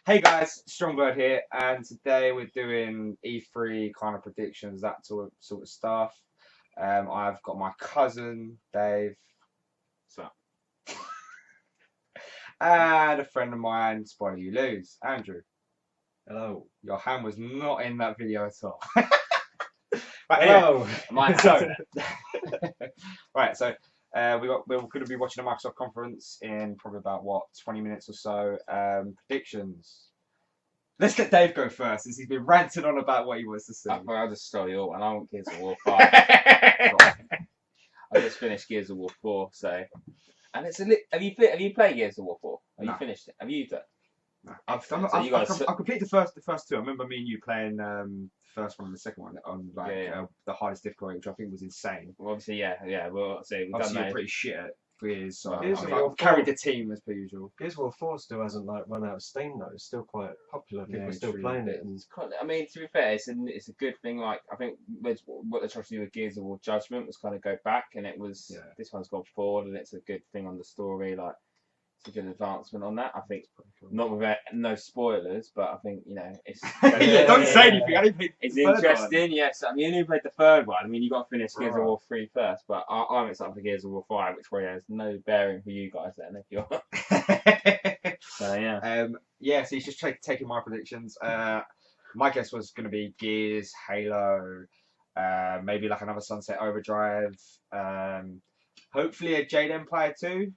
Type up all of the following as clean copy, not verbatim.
Hey guys, Strongbird here, and today we're doing E3 kind of predictions, that sort of stuff. I've got my cousin Dave, So, and a friend of mine, spoiler you lose, Andrew. Hello. Your hand was not in that video at all. Right, Hello. we're going to be watching a Microsoft conference in probably about 20 minutes or so. Predictions. Let's let Dave go first, since he's been ranting on about what he wants to see. I'll just start you all, and I want Gears of War 5. I just finished Gears of War 4, so. And it's have you played Gears of War 4? Have you finished it? Have you done? No. I've completed the first two. I remember me and you playing the first one and the second one on the hardest difficulty, which I think was insane. Well, obviously, yeah. Well, so we've obviously done you're pretty shit at Gears, so I've carried the team as per usual. Gears of War 4 still hasn't run out of steam though. It's still quite popular. People are still playing it. And I mean, to be fair, it's a good thing. Like I think what they're trying to do with Gears of War Judgment was kind of go back, and it was this one's gone forward, and it's a good thing on the story. Like it's a good advancement on that. I think not with no spoilers, but I think it's don't say anything. I didn't think it's interesting. Yes, I mean you only played the third one. I mean you got to finish Gears of War 3 first, but I'm excited for Gears of War 5, which probably has no bearing for you guys then if you're. So yeah. So he's just taking my predictions. My guess was going to be Gears, Halo, maybe like another Sunset Overdrive. Hopefully a Jade Empire 2.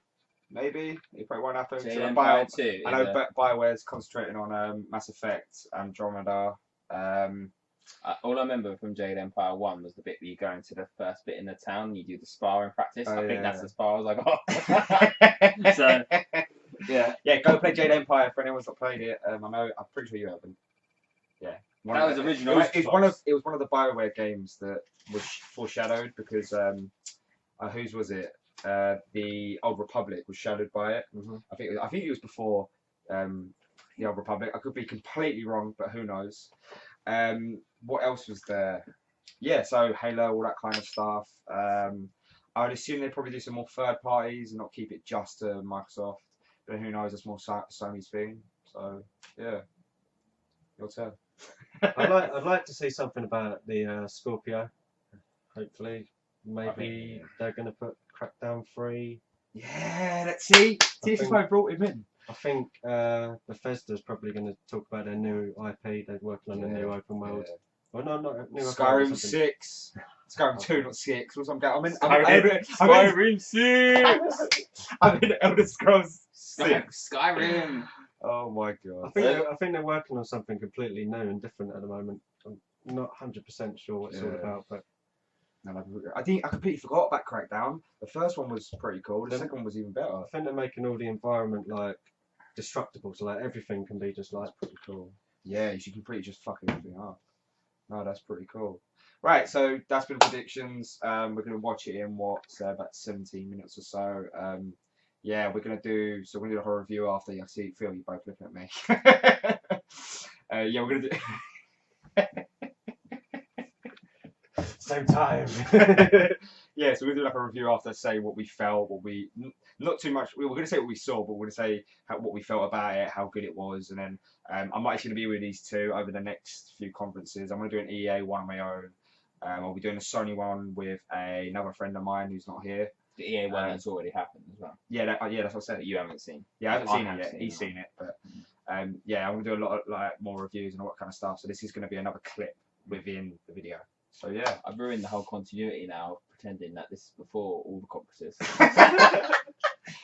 Maybe it probably won't happen. Jade Empire 2. I know BioWare's concentrating on Mass Effect, Andromeda. All I remember from Jade Empire 1 was the bit where you go into the first bit in the town and you do the sparring practice. I think that's as far as I got. So, yeah, go play Jade Empire if anyone's not played it. I'm pretty sure you haven't. Yeah, that was original. It was one of the BioWare games that was foreshadowed because whose was it? The Old Republic was shadowed by it. I think it was before the Old Republic. I could be completely wrong, but who knows? What else was there? Yeah, so Halo, all that kind of stuff. I would assume they'd probably do some more third parties and not keep it just to Microsoft. But who knows? It's more Sony's thing. So yeah, your turn. I'd like to see something about the Scorpio. Hopefully, maybe they're going to put Crackdown 3. Yeah, let's see. See if I brought him in. I think Bethesda's probably going to talk about their new IP. They're working on a new open world. Yeah. Well, no, not new Skyrim 6. Skyrim 2, not 6. What's Skyrim 6. I'm in Elder Scrolls 6. Skyrim. Oh my god. I think they're working on something completely new and different at the moment. I'm not 100% sure what it's all about, but. I think I completely forgot about Crackdown. The first one was pretty cool. The second one was even better. I think they're making all the environment like destructible, so like everything can be just like pretty cool. Yeah, you can completely just fuck everything up. No, that's pretty cool. Right, so that's been predictions. We're gonna watch it in about 17 minutes or so. Yeah, we're gonna do a horror review after. I feel you both looking at me. Yeah, we're gonna do. same time. Yeah, so we're gonna do like a review after, say what we felt, not too much. We're gonna say what we saw, but we're gonna say what we felt about it, how good it was, and then I'm actually gonna be with these two over the next few conferences. I'm gonna do an EA one on my own. I'll be doing a Sony one with another friend of mine who's not here. The EA one that's already happened as well. Yeah, that's what I said. That you haven't seen. Yeah, I haven't seen it yet. He's seen it, but yeah, I'm gonna do a lot of more reviews and all that kind of stuff. So this is gonna be another clip within the video. So yeah, I've ruined the whole continuity now, pretending that this is before all the conferences.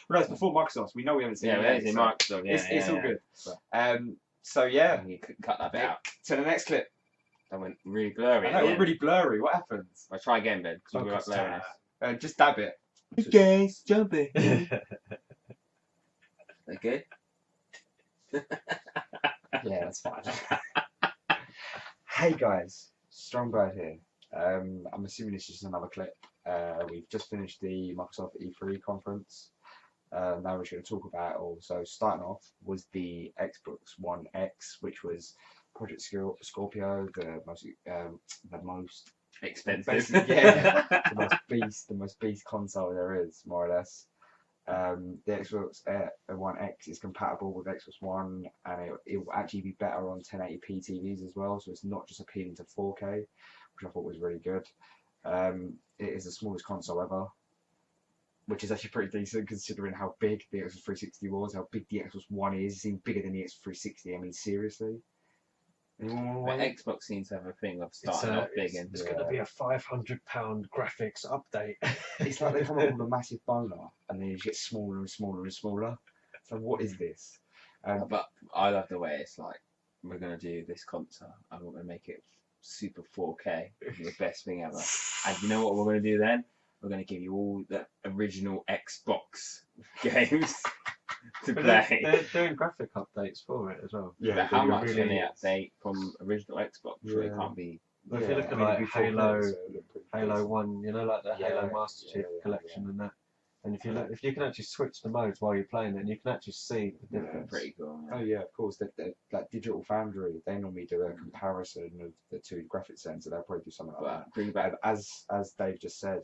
No, it's before Microsoft. We know we haven't seen it. Yeah, we haven't seen Microsoft. Yeah, it's all good. So yeah, you could cut that bit out. To the next clip. That went really blurry. I know, it went really blurry. What happens? I'll try again, Ben. Because we're blurring this. Just dab it. Guys, jump in. Okay. Yeah, that's fine. Hey guys, Strongbird here. I'm assuming this is just another clip. We've just finished the Microsoft E3 conference. Now we're just going to talk about it all. So starting off was the Xbox One X, which was Project Scorpio, the most expensive, yeah, the most beast console there is, more or less. The Xbox One X is compatible with Xbox One, and it will actually be better on 1080p TVs as well. So it's not just appealing to 4K, which I thought was really good. It is the smallest console ever, which is actually pretty decent considering how big the Xbox 360 was, how big the Xbox One is. It's even bigger than the Xbox 360. I mean, seriously. Xbox seems to have a thing of starting off big and it's going to be a £500 graphics update. It's like they come up with a massive boner and then you get smaller and smaller and smaller. So what is this? But I love the way it's like, we're going to do this console and we're going to make it super 4K, the best thing ever. And you know what we're going to do then? We're going to give you all the original Xbox games to play. They're doing graphic updates for it as well. Yeah, but how much really can they update from original Xbox? Sure, it can't be. But if you look at like Halo 1, you know, like the Halo Master Chief collection and that. And if you look, if you can actually switch the modes while you're playing it, and you can actually see the difference. Pretty cool. Oh yeah, of course. Like Digital Foundry, they normally do a comparison of the two graphics ends, so they'll probably do something like that. Bring back As Dave just said,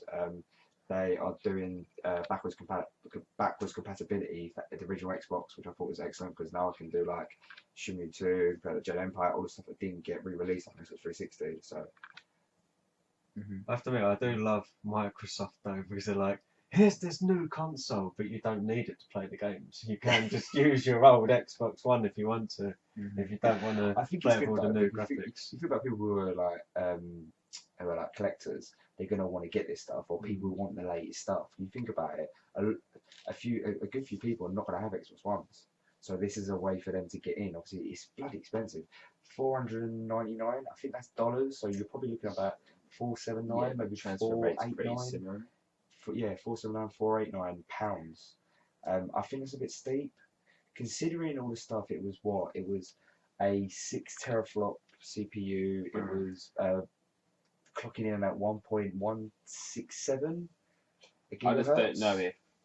they are doing backwards compatibility for the original Xbox, which I thought was excellent because now I can do like Shenmue 2, Jedi Empire, all the stuff that didn't get re-released on Xbox 360. So I have to admit, I do love Microsoft though, because they're like, here's this new console, but you don't need it to play the games. You can just use your old Xbox One if you want to, if you don't want to play with all the new graphics. You think about people who are like collectors, they're gonna want to get this stuff, or people who want the latest stuff. You think about it, a good few people are not gonna have Xbox Ones, so this is a way for them to get in. Obviously, it's bloody expensive, $499. I think that's dollars, so you're probably looking at about $479, maybe $489. Yeah, £479, £489 pounds. I think it's a bit steep, considering all the stuff. It was what? It was a 6 teraflop CPU. It was clocking in at 1.167. I just don't know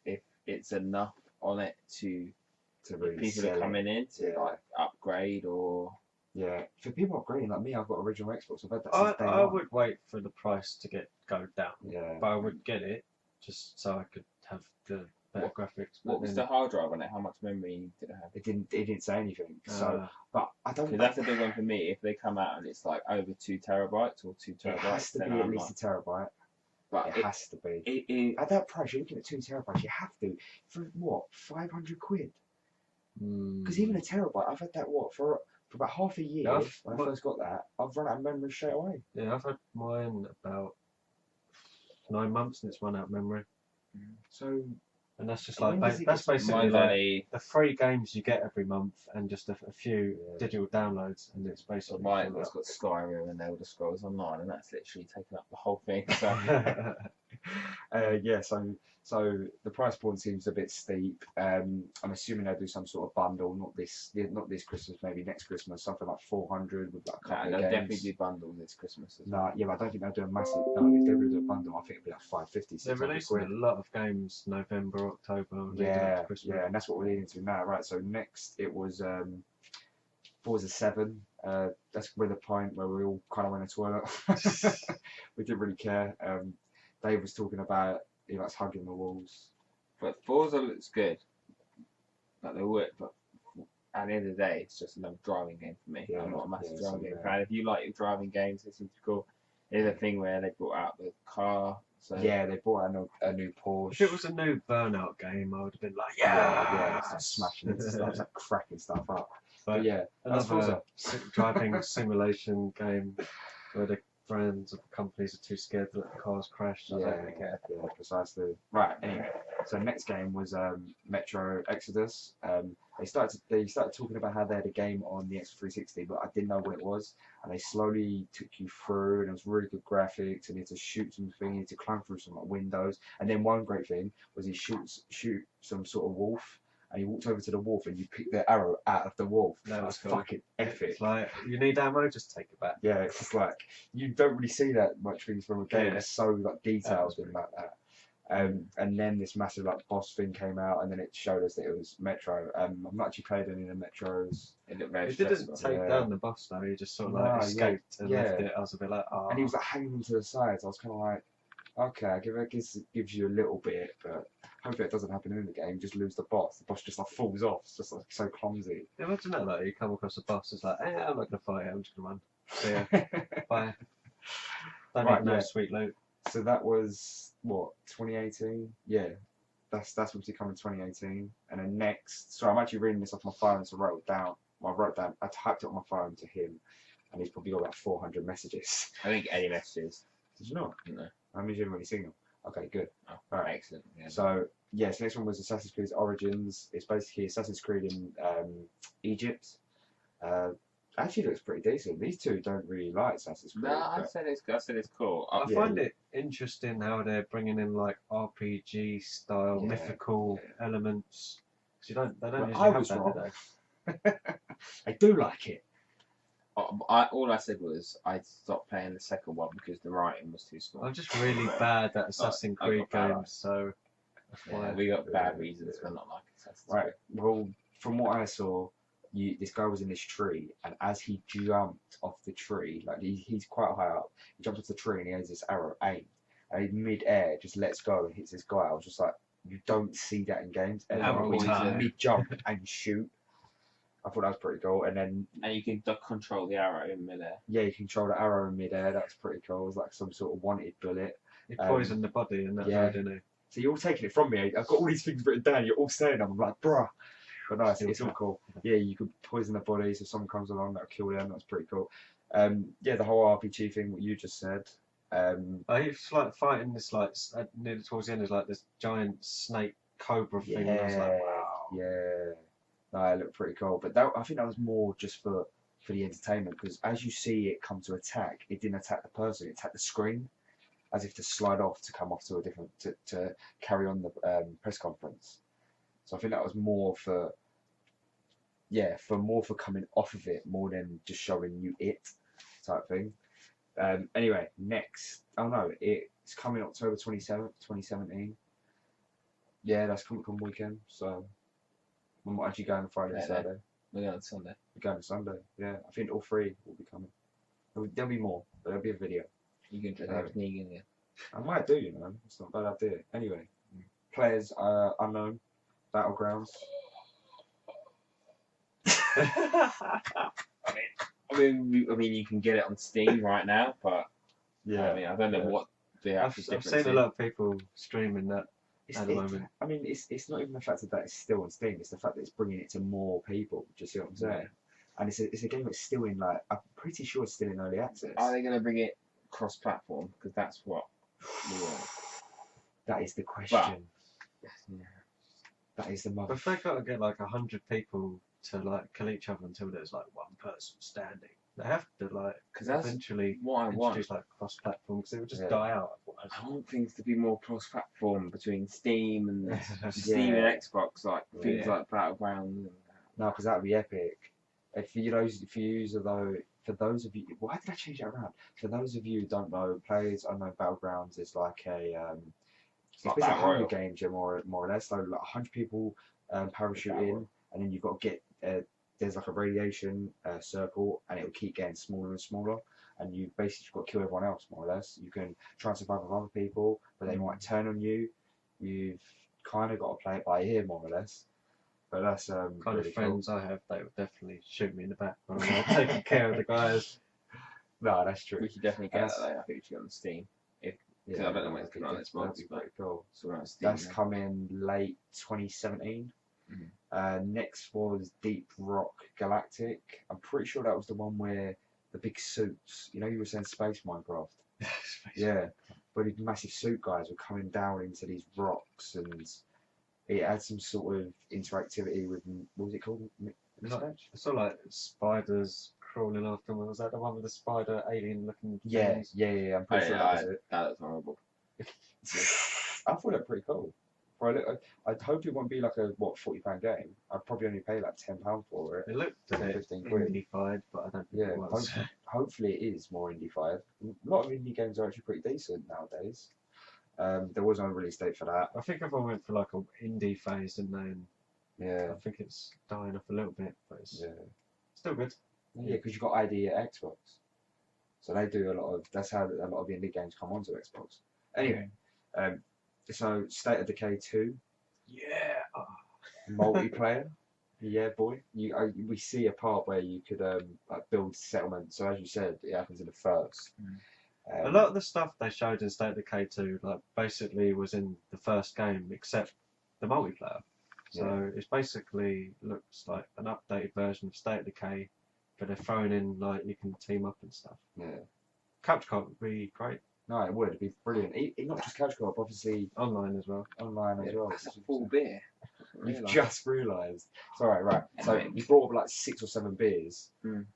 if it's enough on it to really people are coming in to like upgrade or. Yeah, for people upgrading like me, I've got original Xbox. I've had that since day I one. would wait for the price to go down. Yeah, but I would get it just so I could have the better graphics. What was the hard drive on it? How much memory did it have? It didn't say anything. So, but I don't. Because that's a big one for me. If they come out and it's like over 2 terabytes or 2 terabytes, it has to be at least a terabyte. But it has to be. At that price, you're looking at 2 terabytes. You have to for what? 500 quid. Because even a terabyte, I've had that for about half a year. When I first got that, I've run out of memory straight away. Yeah, I've had mine about 9 months and it's run out of memory. So, and that's just like that's basically like the 3 games you get every month and just a few digital downloads, and it's basically. Mine has got Skyrim and Elder Scrolls Online, and that's literally taken up the whole thing. So. Yeah, so the price point seems a bit steep. I'm assuming they'll do some sort of bundle, not this Christmas, maybe next Christmas, something like 400 with like a couple of games. They'll definitely do bundles this Christmas. No, yeah, but I don't think they'll do a massive. No, if they really do a bundle, I think it'll be like 550. They're releasing a lot of games November, October. Yeah, yeah, and that's what we're leading to now, right? So next it was Forza 7. That's with a point where we all kind of went to the toilet. We didn't really care. Dave was talking about he likes hugging the walls. But Forza looks good. Like they work, but at the end of the day, it's just another driving game for me. I'm not a massive driving game fan. If you like your driving games, they seem to go. There's a thing where they brought out the car. So yeah, they brought out a new Porsche. If it was a new Burnout game, I would have been like, start smashing into stuff, like cracking stuff up. But yeah, another driving simulation game where the brands of the companies are too scared to let the cars crash. So yeah, precisely. Right. Anyway, so next game was Metro Exodus. They started talking about how they had a game on the X360, but I didn't know what it was. And they slowly took you through, and it was really good graphics. And you had to shoot something, you had to climb through some windows. And then one great thing was he shoot some sort of wolf. And he walked over to the wolf and you picked the arrow out of the wolf. That was fucking epic. It's like, you need ammo, just take it back. Yeah, it's just like, you don't really see that much things from a game. It's so like detailed and like that. And then this massive like boss thing came out, and then it showed us that it was Metro. I've not actually played any of the Metros. It looked very didn't take down the boss though, he just sort of like escaped and left it. I was a bit like, oh. And he was like hanging to the sides. I was kind of like, okay, I guess it gives you a little bit, but hopefully it doesn't happen in the game. Just lose the boss. The boss just like falls off. It's just like so clumsy. Yeah, imagine that, like, you come across a boss, it's like, I'm not gonna fight it, I'm just gonna run. So yeah, bye. Don't Right, even know yeah. sweet loot. So that was what 2018. Yeah, that's obviously coming 2018. And then next, so I'm actually reading this off my phone, so I wrote it down. Well, I typed it on my phone to him, and he's probably got about 400 messages. I think any messages. Did you not? No. I mean, you didn't really see them. Okay, good. Oh, Right. excellent. Yeah. So yes, next one was Assassin's Creed Origins. It's basically Assassin's Creed in Egypt. Actually looks pretty decent. These two don't really like Assassin's Creed. No, I said it's cool. I Yeah. find it interesting how they're bringing in like RPG style, Yeah, mythical elements. Because they don't Well, I usually was have that, do wrong. they? I do like it. All I said was I stopped playing the second one because the writing was too small. I'm just really bad at Assassin's I Creed got bad games, so that's Yeah, why. we got bad reasons for not liking Assassin's Right. Creed. Well, from what I saw, this guy was in this tree, and as he jumped off the tree, like he's quite high up, he jumped off the tree and he has this arrow aimed, and in mid-air just lets go and hits this guy. I was just like, you don't see that in games ever. Every When you time. mid-jump and shoot. I thought that was pretty cool. And then And you can control the arrow in midair. yeah, you control the arrow in mid-air. That's pretty cool. It was like some sort of wanted bullet. He poisoned the body and that's yeah. how, didn't he? So you're all taking it from me. I've got all these things written down. You're all saying them. I'm like, bruh. But no, it's all cool. Yeah, you could poison the bodies. If someone comes along, that'll kill them. That's pretty cool. Yeah, the whole RPG thing, what you just said. He's like fighting this like near towards the end is like this giant snake cobra thing. And I was like, wow. Yeah. No, it looked pretty cool. But that, I think that was more just for the entertainment, because as you see it come to attack, it didn't attack the person, it attacked the screen, as if to slide off to come off to a different to carry on the press conference. So I think that was more for coming off of it more than just showing you it type thing. Anyway, next, oh no, it's coming October 27th, 2017. Yeah, that's Comic-Con weekend, so we might actually go on Friday and Saturday. We're going on Sunday. We're going on Sunday, yeah. I think all three will be coming. There'll be more, but there'll be a video. You can dress up Negan again. I might do, you know. It's not a bad idea. Anyway, players unknown, Battlegrounds. I mean, you can get it on Steam right now, but Yeah. I mean, I don't know what the I've actual difference seen is. a lot of people streaming that It's, at the moment. I mean, it's not even the fact that it's still on Steam. It's the fact that it's bringing it to more people. Do you see what I'm saying? Yeah. And it's a game that's still in like, I'm pretty sure it's still in early access. Are they going to bring it cross-platform? Because that's what we want. That is the question. Yeah. That is the But mother. if they got to get like 100 people to like kill each other until there's like one person standing, they have to like Because that's eventually what I want. introduce like cross-platform because it would just Yeah. die out. I want things to be more cross-platform between Steam and Steam Yeah. and Xbox, like things Yeah. like Battlegrounds. And No, because that would be epic. And for those of you, why did I change that around? For those of you who don't know, Players Unknown Battlegrounds is like a it's like basically a Battle Hunger Royale. Games, yeah, more or less. So like 100 people parachute Battle in, Royale. and then you've got to get there's like a radiation circle, and it will keep getting smaller and smaller, and you basically got to kill everyone else, more or less. You can try and survive with other people, but they might turn on you. You've kind of got to play it by ear, more or less. But that's Kind really of friends I have, they would definitely shoot me in the back when I'm taking care of the guys. cool. No, that's true. We should definitely get That's- that. I think we should get on Steam. Yeah, I don't know when it's that'd coming on be- Xbox, that'd be but- pretty cool. So we're on Steam. That's now. coming late 2017. Mhm. Next was Deep Rock Galactic. I'm pretty sure that was the one where the big suits, you know, you were saying Space Minecraft. Yeah, but these massive suit guys were coming down into these rocks, and it had some sort of interactivity with, what was it called? Mismatch? I saw like spiders crawling after them. Was that the one with the spider alien looking Yeah, things? yeah. I'm Oh, pretty sure yeah, that was it. that was horrible. I thought it was pretty cool. I'd hope it won't be like a £40 game. I'd probably only pay like £10 for it. It looked a bit 15 quid. indie-fied, but I don't think Yeah, it was. hopefully it is more indie-fied. A lot of indie games are actually pretty decent nowadays. There was no release date for that. I think everyone went for like an indie phase, didn't they? And Yeah, I think it's dying off a little bit, but it's yeah, still good. yeah. Because you've got ID at Xbox, so they do a lot of. That's how a lot of indie games come onto Xbox. Anyway, so State of Decay 2 Yeah. multiplayer. Yeah, boy. We see a part where you could like build settlements. So as you said, it happens in the first. A lot of the stuff they showed in State of Decay 2, like basically was in the first game, except the multiplayer. So it's basically looks like an updated version of State of Decay, but they're throwing in like you can team up and stuff. Yeah. Couch co-op would be great. No, it would. It'd be brilliant. Not just couch co-op, obviously Online as well. online as well. That's a full beer. You've just realised. Sorry, right. So we brought up like 6 or 7 beers, and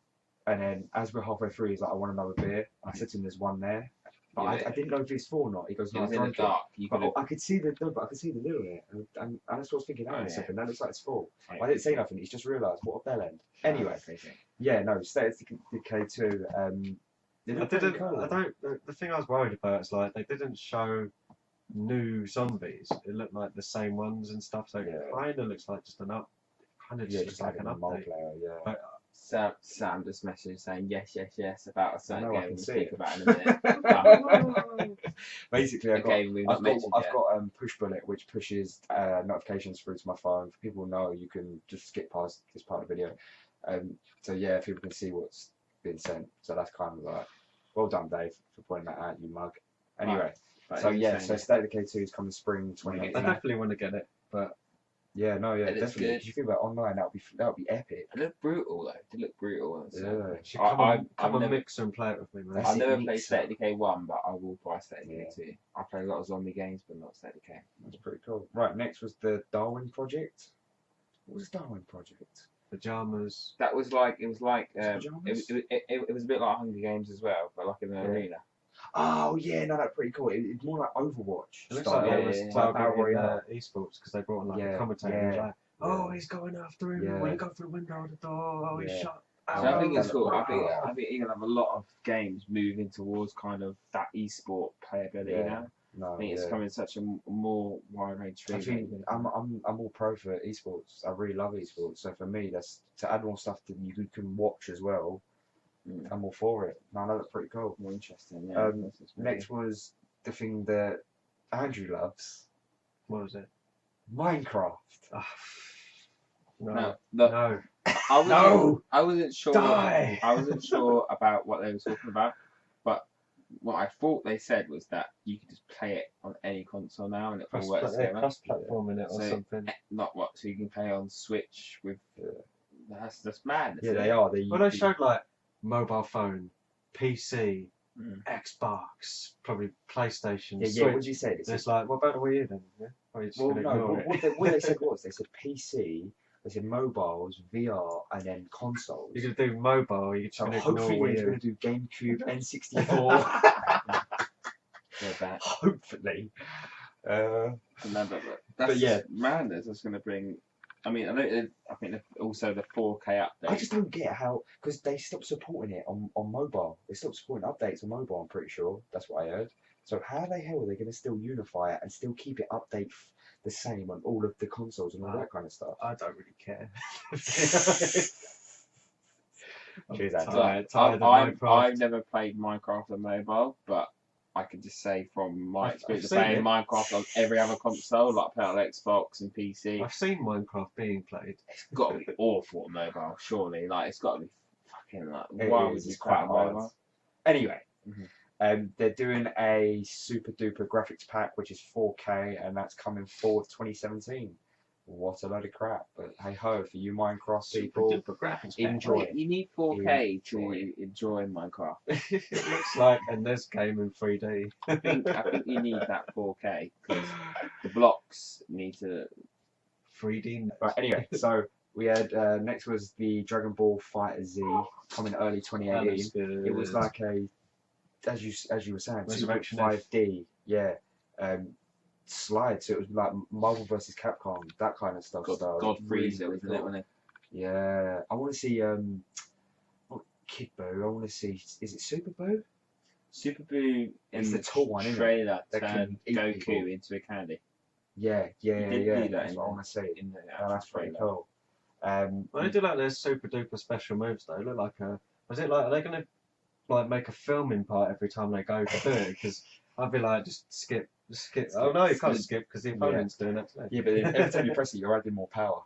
then as we're halfway through, he's like, "I want another beer." I said to him, "There's one there," but I didn't know if it's 4 or not. He goes, "No, It was I in the drank dark. it." You But could I could see the but I could see the lid on it, and that's what I was thinking. Hang on a yeah. second, that looks like it's 4. Right. I didn't say nothing. He's just realised. What a bell end. Anyway, yeah, no, State of Decay 2. The thing I was worried about is like they didn't show new zombies. It looked like the same ones and stuff. So it kind of looks like just an up. Kind of just looks like an update. multiplayer. Yeah. But, Sam just messaged saying yes about a certain I game can we'll see speak it. about in a minute. Basically, I've I've got Push Bullet, which pushes notifications through to my phone. For people who know, you can just skip past this part of the video. So yeah, people can see what's been sent. So that's kind of like, well done, Dave, for pointing that out, you mug. Anyway, so yeah, so State of Decay 2 is coming spring 2018. I definitely want to get it, but yeah, no, yeah, It is definitely. good. If you think about online, that would be epic. It looked brutal though. It looked brutal. Yeah. should come I've on never- Mixer and play it with me, man. That's I've never it, played Mixer. State of Decay 1, but I will buy State of Decay Yeah. 2. I play a lot of zombie games, but not State of Decay. That's pretty cool. Right, next was the Darwin Project. What was Darwin Project? Pajamas. That was like it was Pajamas? it was a bit like Hunger Games as well, but like in an arena. Oh yeah, no, that's pretty cool. It's more like Overwatch. It looks style. like yeah, they was yeah, yeah. Battle targeting Royale. esports because they brought on like Yeah, a commentator. yeah, Like, oh, yeah. he's going after him. Yeah. Will he go through the window of the door? Oh, he's Yeah. shot. So I think Oh, it's cool. I yeah. think you're gonna have a lot of games moving towards kind of that esport playability Yeah. now. No, I think it's becoming such a more wide range I think stream. I'm all pro for esports. I really love esports. So for me, that's to add more stuff that you can watch as well. I'm all for it. No, that's pretty cool. More interesting. Yeah. Next was the thing that Andrew loves, What was it? Minecraft. Ah, No, no. I wasn't sure. Die! I wasn't sure about what they were talking about, but what I thought they said was that you could just play it on any console now, and it all works together. Cross-platform in it or So- something. Not what, so you can play on Switch with. That's madness. Yeah, isn't they it? are. Well, they showed like mobile phone, PC, Mm. Xbox, probably PlayStation, Yeah, Switch. what did you say? And it's like, what about the Wii U then? Yeah? Or you just Well, gonna no. ignore it? What they said was they said PC, they said mobiles, VR, and then consoles. You're gonna do mobile. You're just So gonna ignore hopefully Wii it's U. going to do GameCube, N64. They're back. Hopefully. No, but that's yeah. madness. That's going to bring. I mean, I think also the 4K update. I just don't get how, because they stopped supporting it on mobile. They stopped supporting updates on mobile, I'm pretty sure. That's what I heard. So how the hell are they going to still unify it and still keep it the same on all of the consoles and all that kind of stuff? I don't really care. Cheers, Andy. Tired of Minecraft. I've never played Minecraft on mobile, but I can just say from my I've experience of seen playing it. Minecraft on every other console, like playing on Xbox and PC, I've seen Minecraft being played. it's got to be awful on mobile. Surely, like it's got to be fucking like. It Why is, would you it's play quite on hard. mobile? Anyway, they're doing a super duper graphics pack, which is 4K, and that's coming forward 2017. What a load of crap! But hey ho, for you Minecraft people, Super graphics. enjoy Wait, it. you need 4K to enjoy Minecraft. It looks like a NES game in 3D. I think you need that 4K because the blocks need to. 3D. Right, anyway, so we had next was the Dragon Ball Fighter Z coming early 2018. It was like a, as you were saying, Resurrection 5D, yeah, slide. So it was like Marvel vs. Capcom, that kind of stuff. So God really, Freezer, really wasn't it? cool. Wasn't it? Yeah, I want to see not Kid Buu. I want to see. Is it Super Buu? Super Buu in It's the tall one, isn't it? trailer That turned can eat Goku people. into a candy. Yeah. He did do that That's in what I the- want to see. In the Oh, that's pretty trailer. cool. Well, they do like their super duper special moves though. Look like a. Was it like are they gonna like make a filming part every time they go to do it? Because I'd be like, just skip. Oh no, you can't skip because the opponent's doing it. Yeah, but every time you press it, you're adding more power.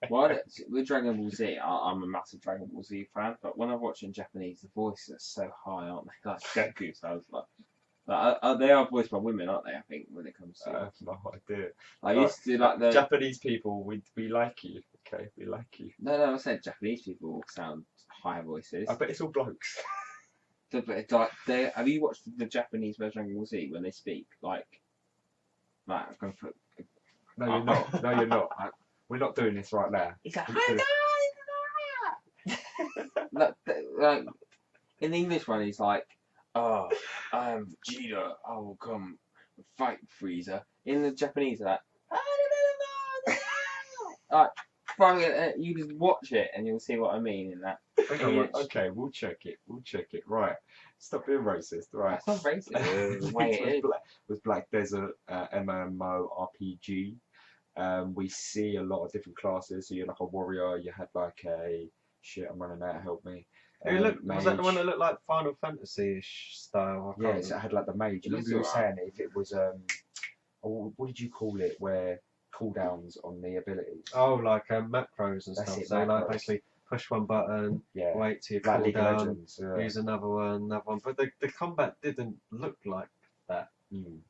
Well, with Dragon Ball Z, I'm a massive Dragon Ball Z fan, but when I watch in Japanese, the voices are so high, aren't they? Like Goku, so I was like they are voiced by women, aren't they? I think when it comes to. I have no idea. I used to like the Japanese people. We like you, okay? We like you. No, I said Japanese people sound higher voices. I bet it's all blokes. But it's like have you watched the Japanese version of Dragon Ball Z when they speak like I'm going for. No, you're not. No, you're not. We're not doing this right now. He's like, hi guys! like, in the English one, he's like, oh, I am Vegeta, I will come fight Frieza. In the Japanese, they're like, you just watch it and you'll see what I mean in that. Okay, we'll check it. Right. Stop being racist. Right. That's not racist. It's the way it is. With Black Desert MMORPG. We see a lot of different classes. So you're like a warrior. You had like a I'm running out. Help me. Was that the one that looked like Final Fantasy-ish style? Yeah, so it had like the mage. You were saying if it was what did you call it? Where cooldowns on the abilities. Oh, like macros and stuff. So macros. like basically push one button, wait till you cool League of down, Legends, use another one. But the combat didn't look like that.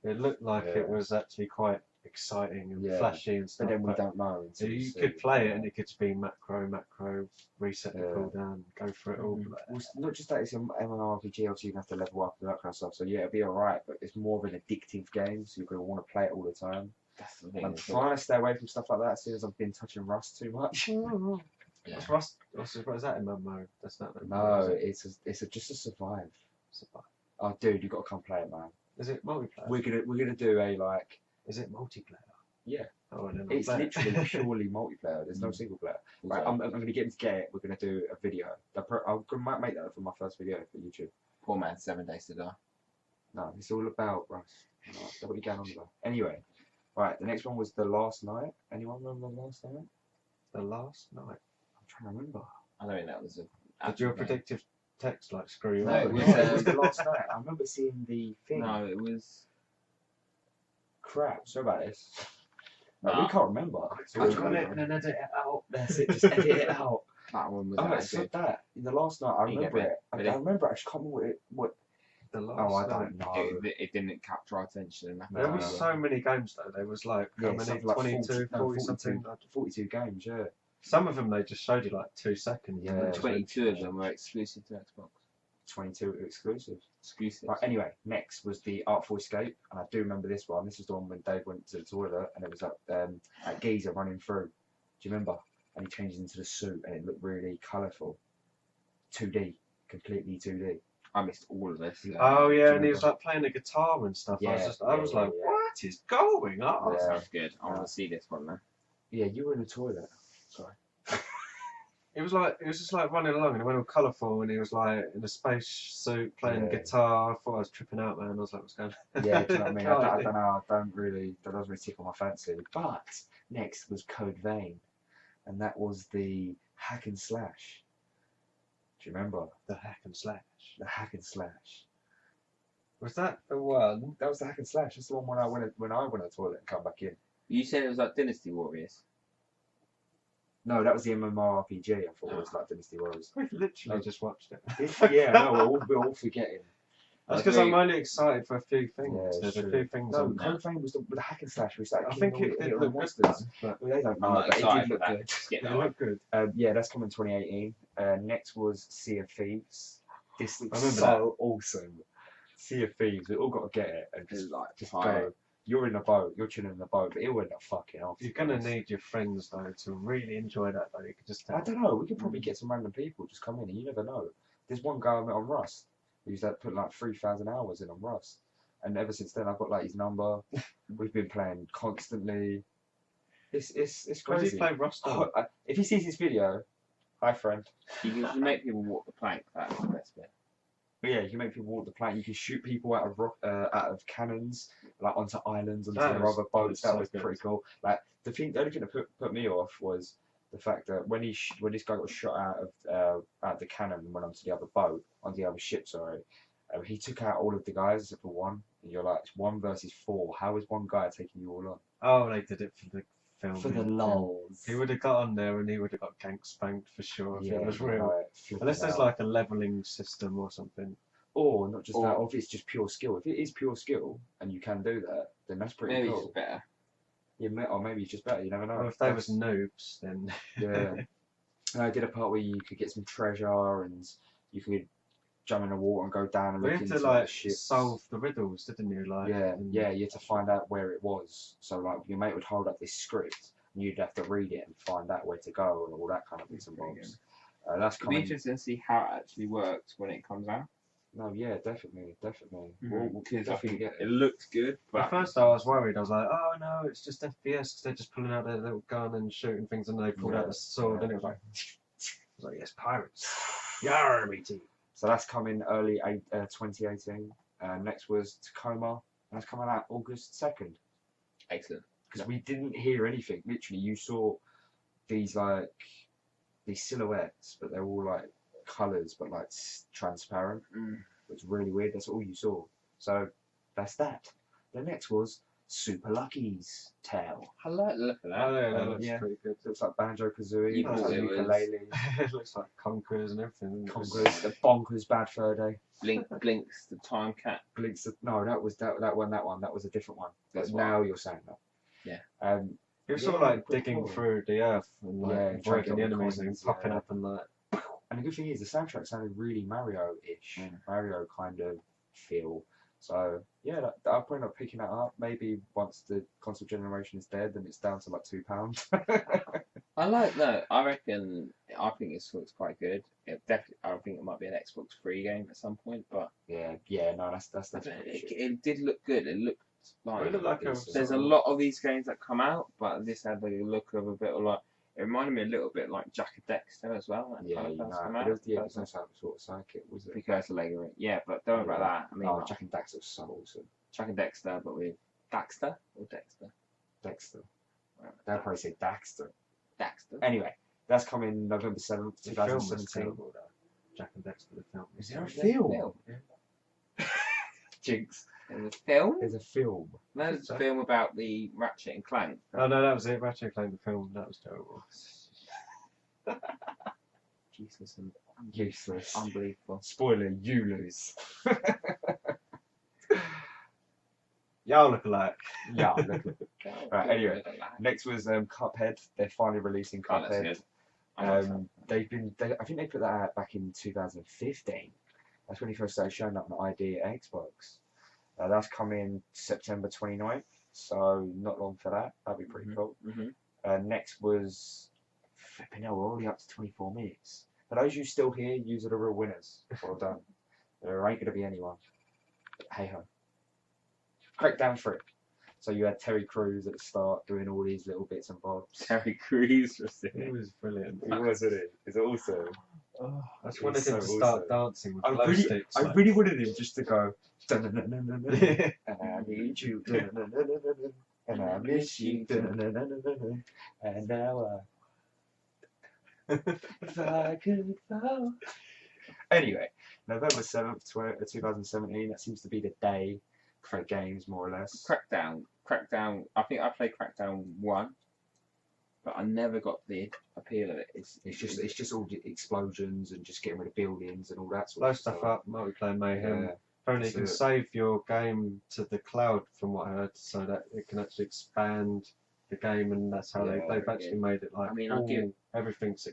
It looked like it was actually quite exciting and flashy and stuff. But then we don't know. So you could play it and it could just be macro, reset the cooldown, go for it all. Well, not just that, it's an MMORPG, obviously you have to level up and that kind of stuff. So yeah, it'll be alright, but it's more of an addictive game, so you're going to want to play it all the time. That's the thing. I'm trying to stay away from stuff like that as soon as I've been touching Rust too much. What's Rust? What is that MMO? That's not. No, it's just a survive. Oh, dude, you got to come play it, man. Is it multiplayer? We're gonna do a like. Is it multiplayer? Yeah. Oh, I don't know. It's literally purely multiplayer. There's no single player. Right, I'm gonna get him to get it. We're gonna do a video. I might make that for my first video for YouTube. Poor man, 7 days to die. No, it's all about Russ. That's what you're going on about. Anyway, right. The next one was The Last Night. Anyone remember The Last Night? The Last Night. I'm trying to remember. I don't think that was a. Did your predictive text like screw you No, up? it was, It was The Last Night. I remember seeing the thing. No, it was. Crap. Sorry about this. No, Nah. we can't remember. Click on it and then edit it out. That's it. Just edit it out. That one was. Oh, it said that in The Last Night. I remember it. I remember. I just can't remember what. The Last Oh, I Night. don't know. It didn't capture our attention. There was so many games though. There was like how many? something like 22, 40 something. 42 games. Yeah. Some of them they just showed you like 2 seconds. Yeah. And then 22 of them were exclusive to Xbox. 22 exclusives. Exclusive. Right, anyway, next was the Artful Escape, and I do remember this one. This is the one when Dave went to the toilet, and it was like that geezer running through. Do you remember? And he changes into the suit, and it looked really colourful. 2D, completely 2D. I missed all of this. Oh yeah, and he was like playing the guitar and stuff. Yeah, I was like, what is going on? That sounds good. I want to see this one now. Yeah, you were in the toilet. Sorry. It was just like running along, and it went all colourful, and he was like in a space suit playing guitar. I thought I was tripping out, man. I was like, what's going on? Yeah, do you know what I mean? I don't know. That doesn't really tickle my fancy. But next was Code Vein, and that was the hack and slash. Do you remember? The hack and slash. The hack and slash. Was that the one? That was the hack and slash. That's the one when I went to the toilet and come back in. You said it was like Dynasty Warriors. No, that was the MMORPG. I thought it was like Dynasty Warriors. We've literally just watched it. Yeah, no, we're all forgetting. That's because I'm only excited for a few things. Yeah, There's sure. a few things No, on there. Code Vein was the hack and slash. We started I think killing it all did the look good. monsters. But Well, they don't know, I'm not but it excited did for look that. good. Just get it that looked good. Yeah, that's coming 2018. Next was Sea of Thieves. This looks I remember so awesome. Sea of Thieves. We all got to get it and just go. You're in a boat. You're chilling in the boat, but it'll end up fucking off. You're gonna need your friends though to really enjoy that though. You could just. I don't know. We could probably get some random people just come in, and you never know. There's one guy I met on Rust who's like put like 3,000 hours in on Rust, and ever since then I've got like his number. We've been playing constantly. It's crazy. Where do you play Rust on? If he sees this video, hi friend. You can make people walk the plank. That's the best bit. But yeah, you can make people walk the plank. You can shoot people out of cannons, like onto islands, onto their other boats. That was pretty cool. Like the only thing that put me off was the fact that when this guy got shot out of the cannon and went onto the other boat, onto the other ship, sorry, he took out all of the guys except for one. And you're like, it's 1 versus 4. How is one guy taking you all on? Oh, they did it for the film. For the lols. He would have got on there and he would have got gank spanked for sure if it was real. Right, Unless there's like a leveling system or something. Or not just that, or if it's just pure skill. If it is pure skill and you can do that, then that's pretty maybe cool. it's better. Yeah, or maybe it's just better. You never know. Well, if they was noobs, then yeah. I did a part where you could get some treasure and you could jump in the water and go down and we look had into to like ships. solve the riddles, didn't you? Like yeah, you had to find out where it was. So like your mate would hold up this script and you'd have to read it and find out where to go and all that kind of bits and bobs. That's It'll be interesting to see how it actually works when it comes out. No, yeah, definitely. Because I think get it looks good. But at first I was worried. I was like, oh no, it's just FPS because they're just pulling out their little gun and shooting things, and they pulled out the sword, and it was like, yes, pirates, yarr, matey. So that's coming early 2018. Next was Tacoma, and that's coming out August 2nd. Excellent. Because we didn't hear anything. Literally, you saw these silhouettes, but they're all like colours, but like transparent. It's really weird. That's all you saw. So that's that. The next was Super Lucky's Tale. I like the look of that. Oh yeah, that looks pretty good. It looks like Banjo-Kazooie. You It looks thought like it was- ukulele. It looks like Conkers and everything. Conquers, the bonkers Bad Fur Day. Blinks the time cat. Blinks. No, that was that one. That was a different one. But That's now you're saying that. Yeah. It was sort of like digging through the earth and like and avoiding the trying to get all enemies the and coins, popping up and like. And the good thing is the soundtrack sounded really Mario-ish, Mario kind of feel. So yeah, I'll probably not picking that up. Maybe once the console generation is dead, then it's down to like £2. I like that. I reckon. I think it looks quite good. It definitely. I think it might be an Xbox free game at some point, but yeah. No, that's it did look good. It looked like. It looked like There's a lot of these games that come out, but this had the look of a bit of like. It reminded me a little bit like Jack and Dexter as well. It was no sort of psychic, was it? Precursor Lego. Yeah, but don't worry about that. I mean, Jack and Daxter was so awesome. Jack and Dexter, but with Daxter or Dexter. Dexter. They'll probably say Daxter. Daxter. Anyway, that's coming November 7th, The film was 2017. terrible, though. Jack and Dexter, the film. Is there a film? Yeah. Jinx. There's a film? There's a film. No, there's a film about the Ratchet and Clank. Oh no, that was it. Ratchet and Clank, the film. That was terrible. Useless and Useless. unbelievable. Spoiler, you lose. Y'all look alike. Yeah, look. Right, anyway. Next was Cuphead. They're finally releasing Oh, that's Cuphead. good. I think they put that out back in 2015. That's when he first started showing up on ID at Xbox. That's coming September 29th, so not long for that. That'd be pretty cool. Next was flipping hell, we're already up to 24 minutes. For those of you still here, you are the real winners. Well done. There ain't gonna be anyone. Hey ho. Crackdown 3. So you had Terry Crews at the start doing all these little bits and bobs. Terry Crews was in It it. was brilliant. It was, isn't it? It's awesome. Oh, I just It wanted was him to so start awesome. dancing with glow sticks. I like- really wanted him just to go. And I need you. And I miss you. And now if I could fall. Anyway, November 7th, 2017. That seems to be the day for games, more or less. Crackdown. I think I played Crackdown 1, but I never got the appeal of it. It's just all the explosions and just getting rid of buildings and all that sort Blow of stuff stuff. up, multiplayer mayhem. Yeah. Apparently you can That's it. save your game to the cloud from what I heard, so that it can actually expand the game, and that's how Yeah, they've actually made it like I mean, I'll give- everything's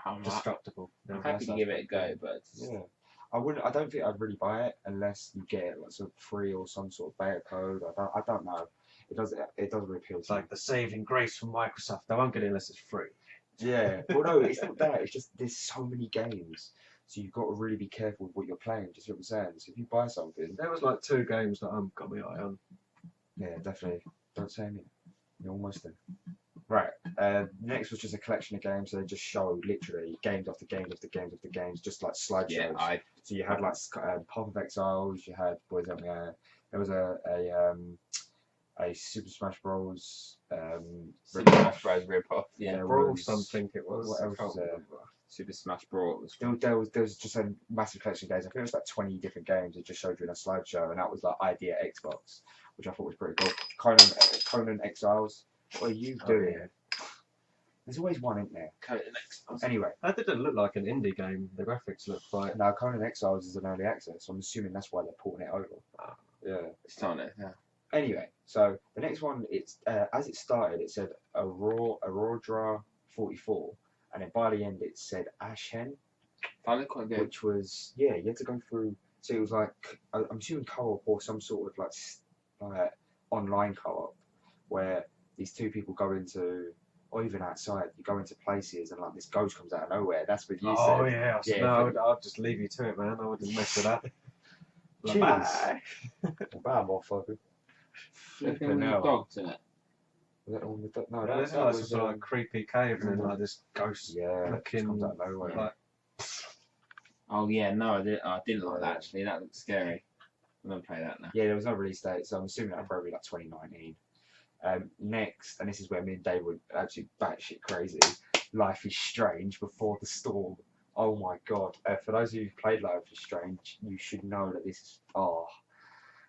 I'm destructible. happy to That's give it a go, but Yeah. I don't think I'd really buy it unless you get it like sort of free or some sort of beta code. I don't know. It doesn't really appeal It's to me. like the saving grace from Microsoft. I won't get it unless it's free. Yeah. Well, no, it's not that. It's just there's so many games, so you've got to really be careful with what you're playing. Just what I'm saying. So if you buy something, There was like 2 games that I've got my eye on. yeah, definitely don't say anything. You're almost there. Right. Next was just a collection of games. So they just showed literally games after games after games after games, just like slideshows. yeah, So you had like Path of Exiles. You had boys out there. There was a Super Smash Bros. Super Smash Bros. Rip-off. Yeah. There Brawl was- something it was. What I else can't was there? remember. Super Smash Bros. Was There was just a massive collection of games. I think it was like 20 different games. It just showed you in a slideshow, and that was like Idea Xbox, which I thought was pretty cool. Conan Exiles. What are you doing? Yeah. There's always one, isn't there? Conan Exiles. Anyway, That didn't look like an indie game. The graphics looked like. now Conan Exiles is an early access, so I'm assuming that's why they're porting it over. Yeah. It's on it. Yeah. Anyway, so the next one, it's as it started, it said Aurora 44, and then by the end it said Ashen, That looked quite good. which was you had to go through. So it was like I'm assuming co-op or some sort of like online co-op where these two people go into, or even outside, you go into places and like this ghost comes out of nowhere. That's what you said. Oh yeah. Yeah, No, I'll just leave you to it, man. I wouldn't mess with that. Cheers. Bye. Bad motherfucker. Flipping Flipping hell. dogs in it. Was that the one with the, no, Yeah, that like was some like creepy cave and then like this ghost yeah, looking comes out of nowhere. like Oh yeah, no, I didn't like that actually. That looked scary. I'm gonna play that now. Yeah, there was no release date, so I'm assuming that probably like 2019. Next, and this is where me and Dave were absolutely batshit crazy. Life is Strange Before the Storm. Oh my god! For those of you who played Life is Strange, you should know that this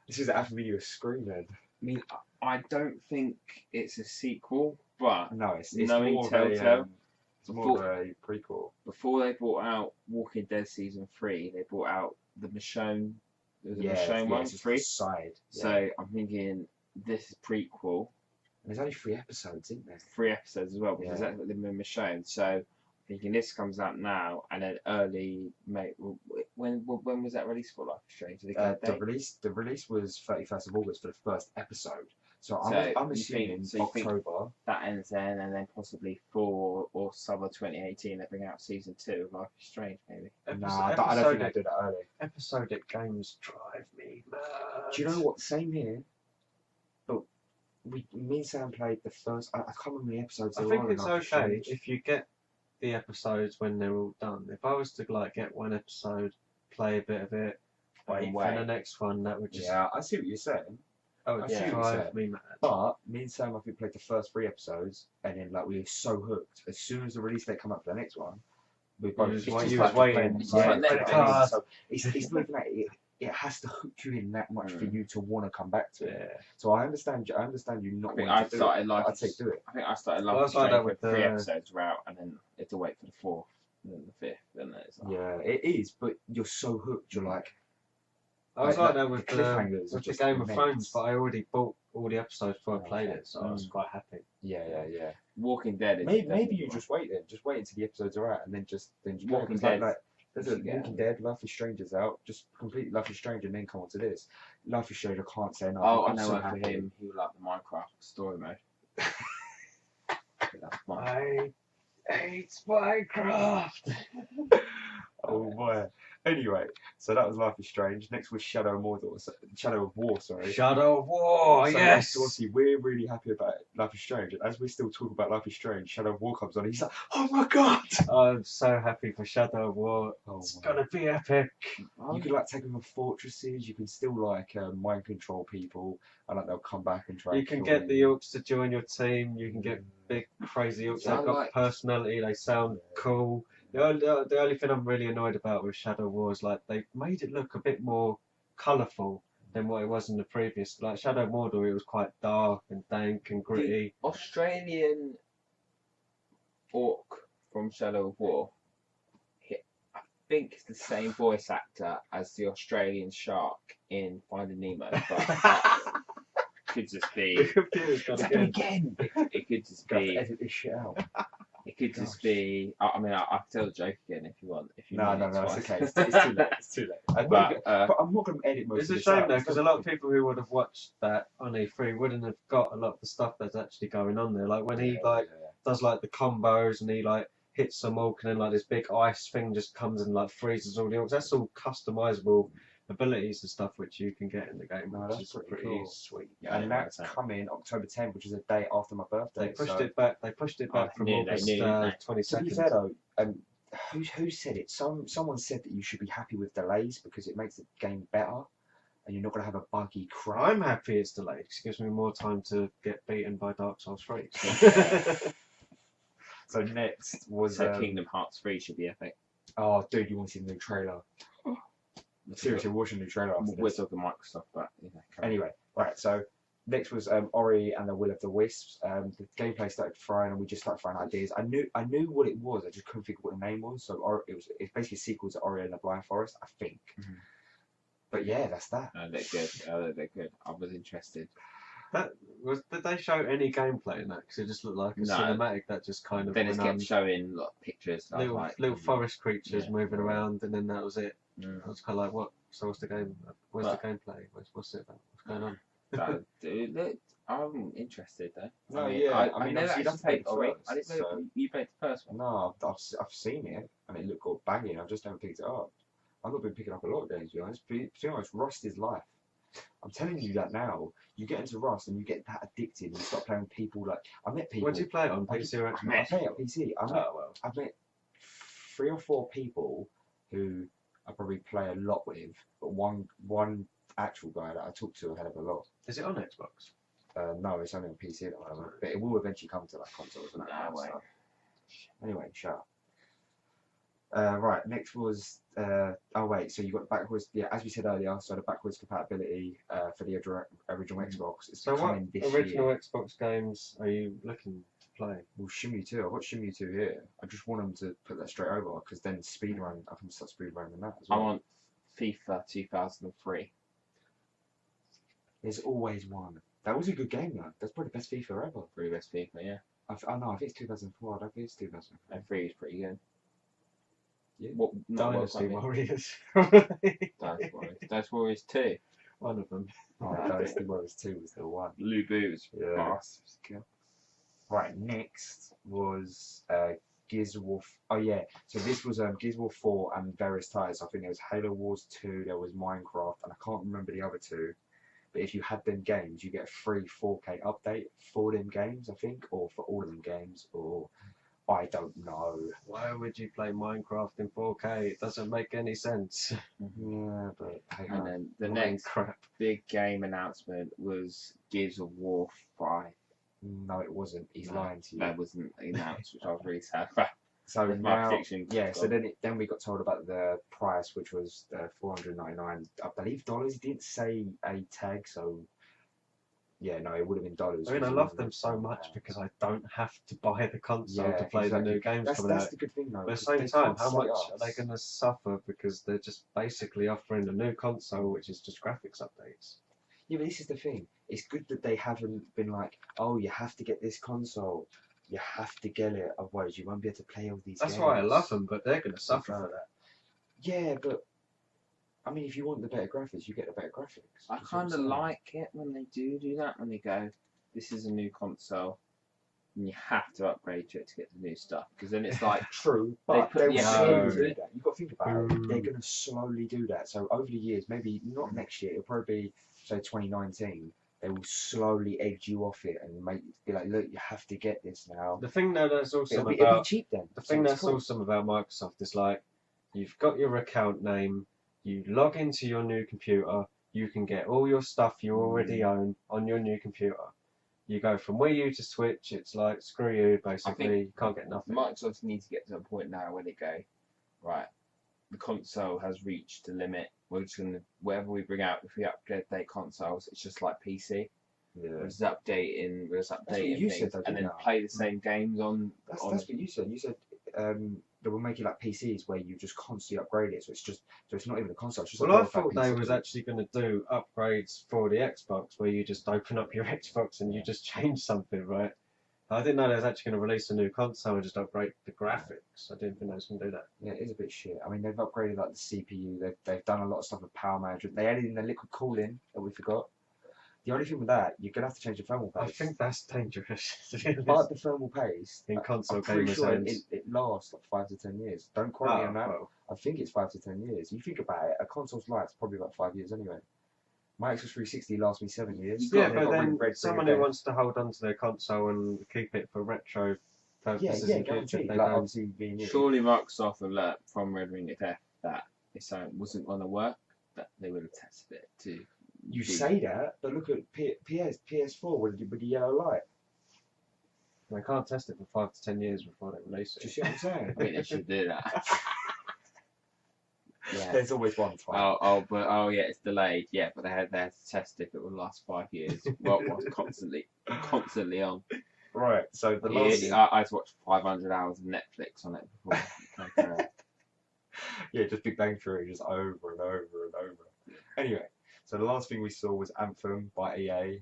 is having me screaming. I mean, I don't think it's a sequel, but No, it's knowing more of Telltale, a it's more of a prequel. before they brought out Walking Dead season 3, they brought out the Michonne. There was a Yeah, Michonne one, it's just 3. the side. So I'm thinking this is prequel. And there's only 3 episodes, isn't there? 3 episodes as well, because Yeah. that's what they've been Michonne. So thinking this comes out now, and then early May. When was that released for Life is Strange? Did they give a date? The release was 31st of August for the first episode. So So I'm you assuming think- so you think- October. That ends then, and then possibly fall or summer 2018 they bring out season 2 of Life is Strange, maybe. Nah, I don't think episodic, they do that early. episodic games drive me mad. Do you know what? Same here. But me and Sam played the first. I can't remember the episodes. I there think are in it's Life is okay Strange. if you get the episodes when they're all done. If I was to like get one episode, play a bit of it, wait for wait. the next one, that would just Yeah, I see what you're saying. that would I see what you're drive saying. me mad. But me and Sam, I think, played the first 3 episodes, and then like we were so hooked. As soon as the release date come up for the next one, we both was it's wait- just you like was waiting. playing- It's like playing Netflix. games. So it's not even that. It has to hook you in that much for Mm. you to want to come back to it. Yeah. So I understand you not I think wanting I to do started it. Life I'd is- say do it. I think I started Well, Life I is was like that Strange with when 3 the- episodes were out, and then you have to wait for the 4th, and then the 5th, and then it's like, Yeah, it is, but you're so hooked. You're like, I was Like, like that with the cliffhangers are the just Game of immense. Thrones, but I already bought all the episodes before I Oh, played okay. it, so I was quite happy. yeah. Walking Dead is Maybe definitely you one. just wait then. Just wait until the episodes are out, and then just play it. Walking 'Cause Dead. there's a You should get Walking Dead, Life is Strange is out. Just complete Life is Strange, and then come on to this. Life is Strange, I can't say enough. Oh, I I'm know so one for happy. him. He would like the Minecraft story mode. That's fine. I hate Minecraft. Oh boy. Anyway, so that was Life is Strange. Next was Shadow of War. Sorry. Shadow of War, So- yes. So obviously we're really happy about Life is Strange, and as we still talk about Life is Strange, Shadow of War comes on. And he's like, "Oh my god!" I'm so happy for Shadow of War. Oh It's my gonna be epic. You can like take over fortresses. You can still like mind control people, and like they'll come back and try. You and can kill get the Orcs to join your team. You can get big crazy Orcs. Yeah, They've got like- personality. They sound cool. The only thing I'm really annoyed about with Shadow of War is like they made it look a bit more colourful than what it was in the previous. Like Shadow of Mordor, it was quite dark and dank and gritty. Australian orc from Shadow of War. I think it's the same voice actor as the Australian shark in Finding Nemo, but could just The be. computer's got again. again. It could just Got to be. edit this shit out. It could just be. I mean, I can tell the joke again if you want. If you No, need it it's twice. okay. It's too late. It's too late. But But I'm not going to edit most It's of a this shame out. though, It's because not- a lot of people who would have watched that on E3 wouldn't have got a lot of the stuff that's actually going on there. Like when he like does like the combos and he like hits some orc and then like this big ice thing just comes and like freezes all the orcs. That's all customizable abilities and stuff which you can get in the game, No, which that's is pretty pretty cool. sweet. Yeah, and that's coming October 10th, which is a day after my birthday. They pushed so. it back. They pushed it back Oh, from they knew, August didn't they? 22nd. To be fair though, who said it? Someone said that you should be happy with delays because it makes the game better, and you're not going to have a buggy crap. I'm happy it's delayed. 'Cause it gives me more time to get beaten by Dark Souls 3. So next was So Kingdom Hearts 3 should be epic. oh, dude, you want to see the new trailer? Seriously, watch the new trailer after We're this. talking Microsoft, but Anyway, right. So next was Ori and the Will of the Wisps. The gameplay started throwing, and we just started throwing ideas. I knew what it was. I just couldn't figure what the name was. So it's basically a sequel to Ori and the Blind Forest, I think. But yeah, that's that. they're good. They're good. I was interested. Did they show any gameplay in that? Because it just looked like a cinematic that just kind of. Then it kept showing pictures. Little forest creatures moving around, and then that was it. I was kind of like, what? So what's the game? Where's the gameplay? What's it about? What's going on? Dude, I'm interested though. No, I never actually played Ori. I didn't know you played the first one. No, I've seen it, and it looked all banging. I just haven't picked it up. I've not been picking up a lot of games, to be honest. To be honest, Rust is life. I'm telling you that now. You get into Rust and you get that addicted and you start playing with people like... I met people... What do you play it on? PC or Xbox? I play it on PC. I've met 3 or 4 people who I probably play a lot with, but one actual guy that I talk to a hell of a lot. Is it on Xbox? No, it's only on PC at the moment, but it will eventually come to like consoles and that kind of stuff. Anyway, shut up. Right, next was oh wait, so you got the backwards, yeah, as we said earlier, so the backwards compatibility for the original Xbox is coming this year. Original Xbox games are you looking to play? Well, Shimmy 2, I've got Shimmy 2 here. I just want them to put that straight over because then speedrun, I can start speedrunning that as well. I want FIFA 2003. There's always one. That was a good game though. That's probably the best FIFA ever. Probably best FIFA, yeah. No, I think it's 2004. I don't think it's 2003. And 3 is pretty good. Yeah. What Dynasty Warriors. Dynasty Warriors 2. One of them. Oh, Dynasty Warriors 2 was the one. Lubu was fast. Right, next was Gears of War. Oh yeah, so this was Gears of War 4 and various titles. I think there was Halo Wars 2, there was Minecraft, and I can't remember the other 2. But if you had them games, you get a free 4K update for them games, I think, or for all of them games, or I don't know. Why would you play Minecraft in 4K? It doesn't make any sense. Yeah, but and then the next big game announcement was Gears of War 5. No, it wasn't. He's lying to you. That wasn't announced, which I was really sad about. So now, yeah. So then we got told about the price, which was $499, I believe dollars. He didn't say a tag, so yeah, no, it would have been dollars. I mean, I love them so much because I don't have to buy the console to play the new games coming out. That's the good thing, though. But at the same time, how much are they going to suffer because they're just basically offering a new console, which is just graphics updates? Yeah, but this is the thing. It's good that they haven't been like, oh, you have to get this console. You have to get it, otherwise you won't be able to play all these games. That's why I love them, but they're going to suffer for that. Yeah, but I mean, if you want the better graphics, you get the better graphics. I kind of like it when they do that, when they go, this is a new console, and you have to upgrade to it to get the new stuff, because then it's like... True, but they will slowly do that. You've got to think about it. They're going to slowly do that. So over the years, maybe not next year, it'll probably be, say, 2019, they will slowly edge you off it and be like, look, you have to get this now. The thing that is awesome it'll be cheap then. The thing that's awesome about Microsoft is like, you've got your account name, you log into your new computer, you can get all your stuff you already own on your new computer. You go from Wii U to Switch, it's like, screw you, basically, you can't get nothing. Microsoft needs to get to a point now where they go, right, the console has reached the limit. We're just going to, whatever we bring out, if we update consoles, it's just like PC. Yeah. We're just updating things, said, and then play the same games on... That's what you said. You said they will make it like PCs where you just constantly upgrade it, so it's not even a console. It's just I thought they was actually going to do upgrades for the Xbox where you just open up your Xbox and you just change something, right? I didn't know they was actually going to release a new console and just upgrade the graphics. I didn't think they was going to do that. Yeah, it is a bit shit. I mean, they've upgraded like the CPU. They've done a lot of stuff with power management. They added in the liquid cooling that we forgot. The only thing with that, you're gonna have to change the thermal paste. I think that's dangerous. But the thermal paste in console gamers' sure hands, it lasts like 5 to 10 years. Don't quote me on that. Well. I think it's 5 to 10 years. You think about it, a console's life's probably about 5 years anyway. My Xbox 360 lasts me 7 years. Yeah, but then someone who wants to hold on to their console and keep it for retro purposes in future, they don't. Surely Microsoft have learnt from Red Ring of Death that if something wasn't going to work, that they would have tested it too. You say that, but look at PS4 with the yellow light. They can't test it for 5 to 10 years before they release Do you it. see what I'm saying? I think they should do that. Yeah. There's always one time. Oh yeah, it's delayed. Yeah, but they had to test if it would last 5 years. Well, constantly on. Right. So the last. I watched 500 hours of Netflix on it before. Yeah, just Big Bang Theory, just over and over and over. Anyway, so the last thing we saw was Anthem by EA.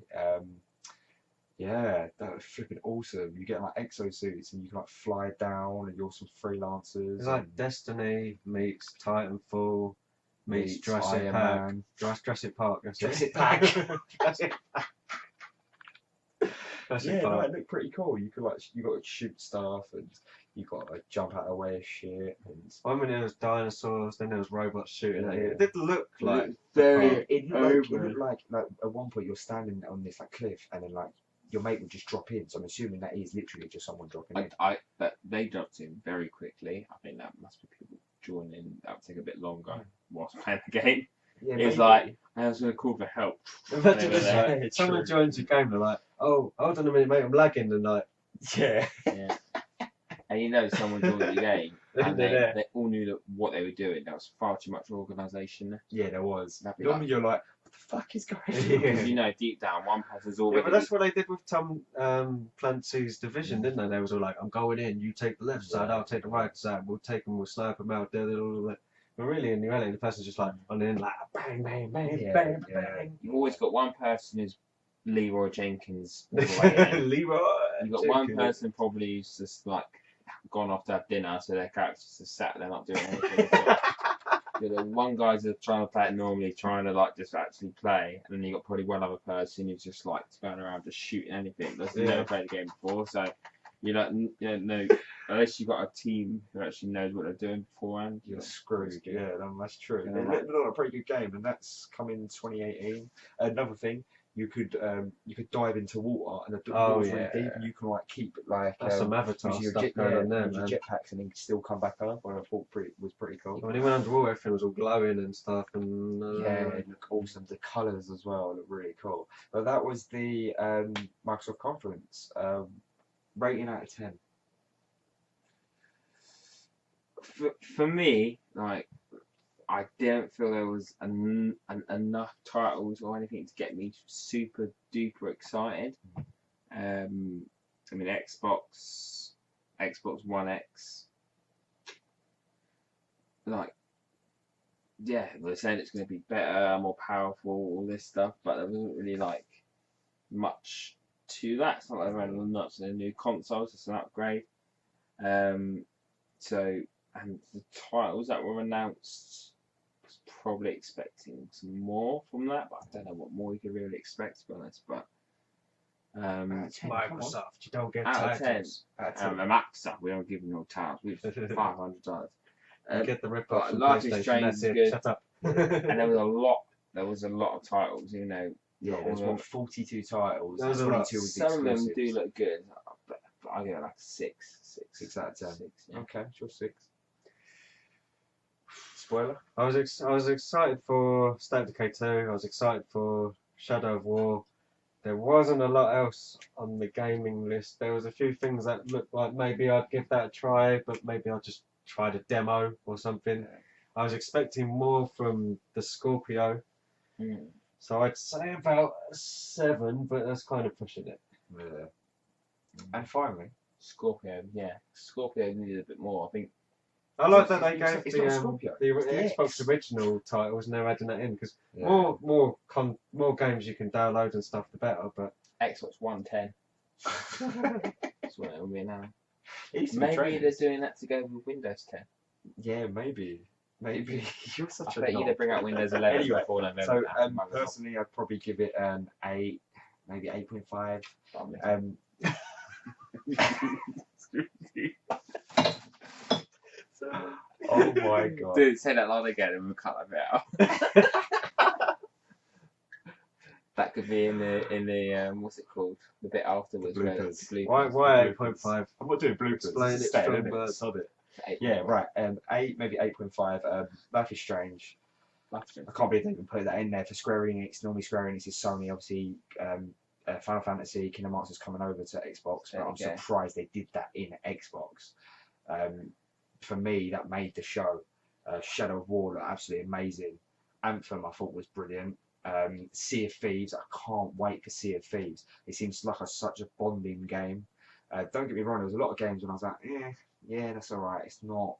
Yeah, that was flipping awesome. You get like exosuits and you can like fly down, and you're some freelancers. It's like Destiny meets Titanfall meets Jurassic Park. Jurassic Park. Jurassic Park. Jurassic Yeah, no, Park. it looked pretty cool. You could like you got to shoot stuff, and you got to like, jump out of the way of shit. And One minute there was dinosaurs, then there was robots shooting at you. Yeah. It did look like very it looked like at one point you're standing on this like cliff, and then like your mate would just drop in. So I'm assuming that is literally just someone dropping in. But they dropped in very quickly. I think that must be people joining. That would take a bit longer whilst playing the game. Yeah, It was maybe. like, I was going to call for help. Imagine just Yeah, like, someone true. joins your game, they're like, oh, hold on a minute, mate, I'm lagging, and like, Yeah. Yeah. And you know someone joined the game, and they all knew that what they were doing. There was far too much organisation there. Yeah, there was. That'd be Normally you're like, what the fuck is going on? Yeah. Because you know deep down one person's already. yeah, but that's what they did with Tom Clancy's Division, didn't they? They was all like, I'm going in, you take the left side, I'll take the right side, we'll take them, we'll snipe them out, all of that. But really, in reality, the person's just like, on the end, like, bang, bang, bang, Yeah, bang, yeah. bang. You've always got one person who's Leroy Jenkins all the way in. Leroy. You've got one Jenkins. person probably who's just like gone off to have dinner, so their character's just sat there not doing anything. So, the one guy's just trying to play it normally, trying to like just actually play, and then you got probably one other person who's just like going around just shooting anything. That's never played the game before, so you don't know unless you've got a team who actually knows what they're doing beforehand. You're screwed. Yeah, that's true. Yeah. It looked like a pretty good game, and that's coming in 2018. Another thing, you could dive into water, and the water's really deep, and you can like keep like That's some Avatar use your stuff jet, going on there, use your man. jetpacks, and then still come back up. Well, I thought was pretty cool. When he went underwater, everything was all glowing and stuff, and Yeah, it looked awesome. The colours as well look really cool. But that was the Microsoft conference. Rating out of 10. For me, like, I didn't feel there was enough titles or anything to get me super duper excited. I mean, Xbox One X, like, yeah, they're saying it's going to be better, more powerful, all this stuff, but there wasn't really like much to that. It's not like they're running nuts in a new consoles, it's an upgrade. So, and the titles that were announced, I was probably expecting some more from that, but I don't know what more you could really expect, to be honest. But Microsoft, you don't get out of 10, titles. Microsoft, we don't give them no titles. We've $500. You get the rip-off from Life is PlayStation, Strange that's is it, good. shut up. And there was a lot of titles, you know. Yeah, there's 42 titles. There was a lot. 22 was Some of them exclusives. do look good, but I give it like a 6. 6 out of 10. 6, yeah. Okay, sure, 6. Spoiler? I was excited for State of Decay 2, I was excited for Shadow of War. There wasn't a lot else on the gaming list. There was a few things that looked like maybe I'd give that a try, but maybe I'll just try the demo or something. I was expecting more from the Scorpio, so I'd say about a 7, but that's kind of pushing it. Yeah. And finally, Scorpio, yeah. Scorpio needed a bit more, I think. I like that they It's gave not the Scorpio. Xbox original titles and they're adding that in because Yeah. more games you can download and stuff, the better. But Xbox One 10. That's what it will be now. It used to be Maybe trainers. they're doing that to go with Windows 10. Yeah, maybe. You're I such a bet you knob. they bring out Windows 11 Anyway, before November. So now. personally, I'd probably give it an 8, maybe 8.5. Oh my god. Dude, say that line again and we'll cut that bit out. That could be in the what's it called? The bit afterwards. The where bloopers. it's bloopers. why bloopers. 8.5? I'm not doing bloopers. Explain It's it, staying, Strongbird. innit? Sod it. 8. Yeah, right. 8, maybe 8.5. Life is Strange. I can't believe they even put that in there for Square Enix. Normally Square Enix is Sony, obviously Final Fantasy, Kingdom Hearts is coming over to Xbox, but I'm surprised they did that in Xbox. For me, that made the show. Shadow of War looked absolutely amazing. Anthem, I thought, was brilliant. Sea of Thieves, I can't wait for Sea of Thieves. It seems like such a bonding game. Don't get me wrong, there was a lot of games when I was like, yeah, that's alright. It's not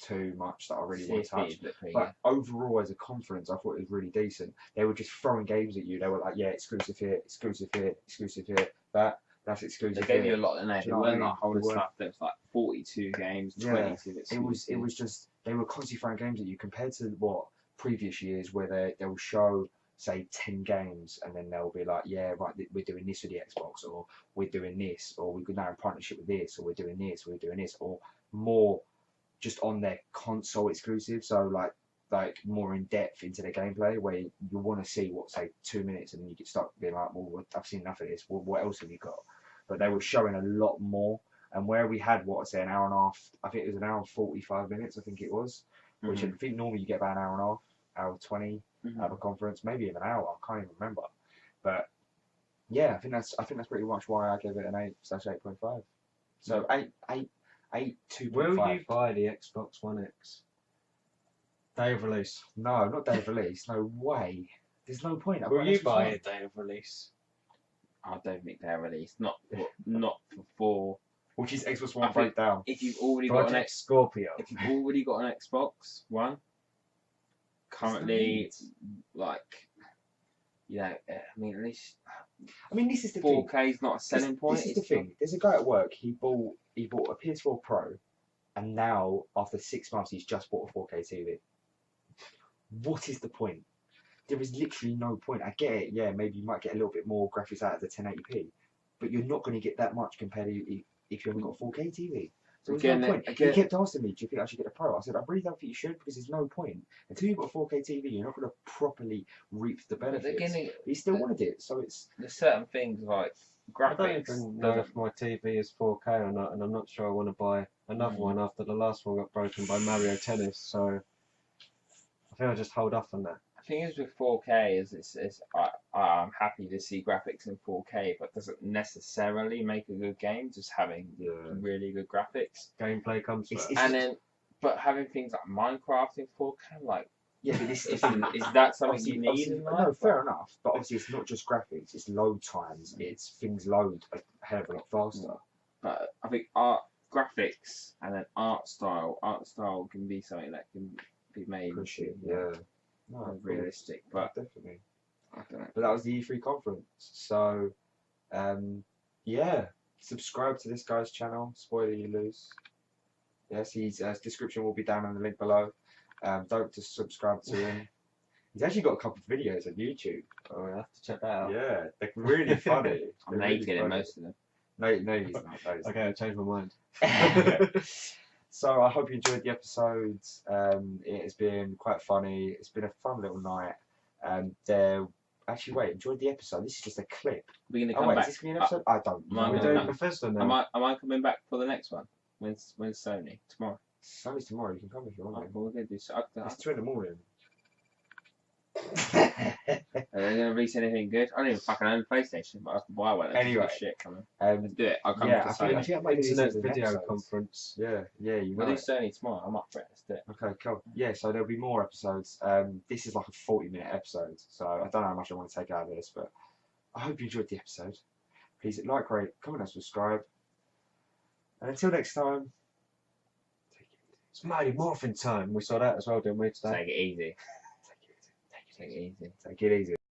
too much that I really want to touch. But overall, as a conference, I thought it was really decent. They were just throwing games at you. They were like, yeah, exclusive here, exclusive here, exclusive here. That's exclusive. They gave you a lot of names. It wasn't like whole stuff. There was like 42 games, 22. It was just they were constantly throwing games at you compared to what previous years where they will show say 10 games and then they'll be like, yeah, right, we're doing this with the Xbox, or we're doing this, or we're now in partnership with this, or we're doing this, or we're doing this, or more just on their console exclusive. So like more in depth into the gameplay, where you want to see what, say 2 minutes, and then you get stuck being like, well, I've seen enough of this. Well, what else have you got? But they were showing a lot more, and where we had what, say, an hour and a half. I think it was an hour and 45 minutes. I think it was, which I think normally you get about an hour and a half, hour 20 out of a conference, maybe even an hour. I can't even remember. But yeah, I think that's pretty much why I gave it an 8/8.5. So 2.5. Will you buy the Xbox One X? Day of release? No, not day of release. No way. There's no point. Will you buy it day of release? I don't think they're released. Not for 4. Which is Xbox One breakdown. If you've already got an Scorpio. If you've already got an Xbox One, currently, like, you know, I mean, at least. I mean, this is the 4K thing. is not a selling point. This is the thing. There's a guy at work. He bought a PS4 Pro, and now after 6 months, he's just bought a 4K TV. What is the point? There is literally no point. I get it. Yeah, maybe you might get a little bit more graphics out of the 1080p, but you're not going to get that much compared to if you haven't got a 4K TV. So there's no point. He kept asking me, do you think I should get a Pro? I said, I really don't think you should, because there's no point. Until you've got a 4K TV, you're not going to properly reap the benefits. He still wanted it, so it's... There's certain things like graphics. I don't even know if my TV is 4K or not, and I'm not sure I want to buy another one after the last one got broken by Mario Tennis, so I think I'll just hold off on that. The thing is with 4K is I'm happy to see graphics in 4K, but doesn't necessarily make a good game. Just having really good graphics, gameplay comes first. But having things like Minecraft in 4K, like, yeah, but this is that something you need? No, fair enough. But obviously, it's not just graphics; it's load times. It's things load a hell of a lot faster. But I think graphics and then art style can be something that can be made. No, realistic, but definitely. I don't know. But that was the E3 conference. So, yeah, subscribe to this guy's channel. Spoiler you lose. Yes, his description will be down in the link below. Don't just subscribe to him. He's actually got a couple of videos on YouTube. Oh, I have to check that out. Yeah, they're really funny. I'm naked in most of them. No, he's not. Okay, I changed my mind. So I hope you enjoyed the episode. It has been quite funny. It's been a fun little night. Actually, wait, enjoyed the episode. This is just a clip. We're gonna come back. Is this gonna be an episode? I don't know. We're doing Bethesda now. Am I coming back for the next one? When's Sony? Tomorrow. Sony's tomorrow. You can come if you want. Well, we're gonna do. It's 2 in the morning. Are they gonna release anything good? I don't even fucking own PlayStation, but I can buy one. Anyway, shit coming. Let's do it. I'll come to Sony. I think I might Internet video conference. Yeah, you We'll do Sony tomorrow. I'm up for it. Let's do it. Okay, cool. Yeah, so there'll be more episodes. This is like a 40-minute episode, so I don't know how much I want to take out of this, but I hope you enjoyed the episode. Please like, rate, comment, and subscribe. And until next time, take it easy. It's Mighty Morphin time. We saw that as well, didn't we, today? Take it easy. Take it easy.